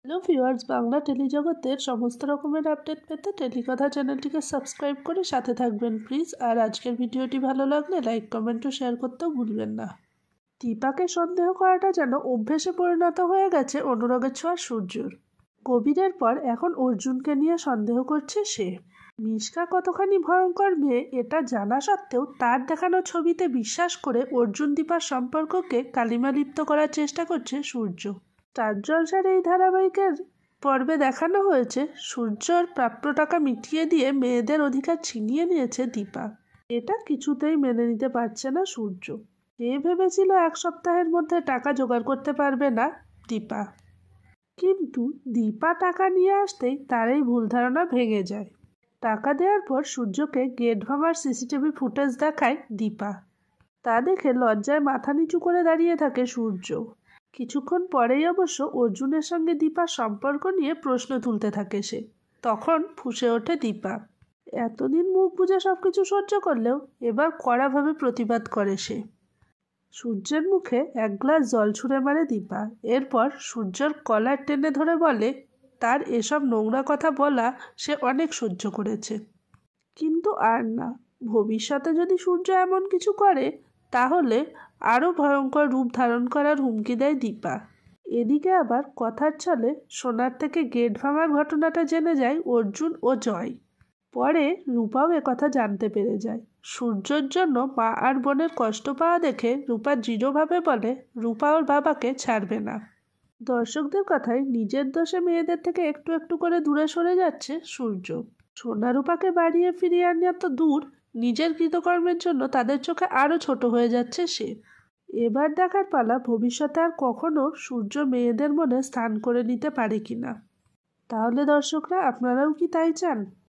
Hello viewers, Bangla টেলিজগতের সমস্ত রকমের update পেতে টেলিকথা চ্যানেলটিকে সাবস্ক্রাইব করে সাথে থাকবেন প্লিজ। আর আজকের ভিডিওটি ভালো লাগলে লাইক কমেন্ট ও শেয়ার করতেও ভুলবেন না। দীপাকে সন্দেহ করাটা যেন অভ্যেসে পরিণত হয়ে গেছে অনুরাগের ছোঁয়া সূর্যর। কবিরের পর এখন অর্জুনকে নিয়ে সন্দেহ করছে সে। মিশকা কতখানি ভয়ঙ্কর মেয়ে এটা জানা সত্ত্বেও তার দেখানো ছবিতে বিশ্বাস করে অর্জুন দীপার সম্পর্ককে কালিমালিপ্ত করার চেষ্টা করছে সূর্য। স্টার জলসার এই ধারাবাহিকের পর্বে দেখানো হয়েছে সূর্যর প্রাপ্য টাকা মিটিয়ে দিয়ে মেয়েদের অধিকার ছিনিয়ে নিয়েছে দীপা। এটা কিছুতেই মেনে নিতে পারছে না সূর্য। সে ভেবেছিল এক সপ্তাহের মধ্যে টাকা জোগাড় করতে পারবে না দীপা, কিন্তু দীপা টাকা নিয়ে আসতেই তার এই ভুল ধারণা ভেঙে যায়। টাকা দেওয়ার পর সূর্যকে গেট ভাঙার সিসিটিভি ফুটেজ দেখায় দীপা। তা দেখে লজ্জায় মাথা নিচু করে দাঁড়িয়ে থাকে সূর্য। কিছুক্ষণ পরেই অবশ্য অর্জুনের সঙ্গে দীপার সম্পর্ক নিয়ে প্রশ্ন তুলতে থাকে সে। তখন ফুঁসে ওঠে দীপা। এতদিন মুখ বুজে সবকিছু সহ্য করলেও এবার কড়াভাবে প্রতিবাদ করে সে। সূর্যের মুখে এক গ্লাস জল ছুঁড়ে মারে দীপা। এরপর সূর্যর কলার টেনে ধরে বলে তার এসব নোংরা কথা বলা সে অনেক সহ্য করেছে, কিন্তু আর না। ভবিষ্যতে যদি সূর্য এমন কিছু করে তাহলে আরও ভয়ঙ্কর রূপ ধারণ করার হুমকি দেয় দীপা। এদিকে আবার কথার ছলে সোনার থেকে গেট ভাঙার ঘটনাটা জেনে যায় অর্জুন ও জয়। পরে রূপাও একথা জানতে পেরে যায়। সূর্যর জন্য মা আর বোনের কষ্ট পাওয়া দেখে রূপা দৃঢ়ভাবে বলে রূপা ওর বাবাকে ছাড়বে না। দর্শকদের কথায় নিজের দোষে মেয়েদের থেকে একটু একটু করে দূরে সরে যাচ্ছে সূর্য। সোনা রূপাকে বাড়িয়ে ফিরিয়ে আনা তো দূর, নিজের কৃতকর্মের জন্য তাদের চোখে আরও ছোট হয়ে যাচ্ছে সে। এবার দেখার পালা ভবিষ্যতে আর কখনো সূর্য মেয়েদের মনে স্থান করে নিতে পারে কিনা। তাহলে দর্শকরা আপনারাও কি তাই চান?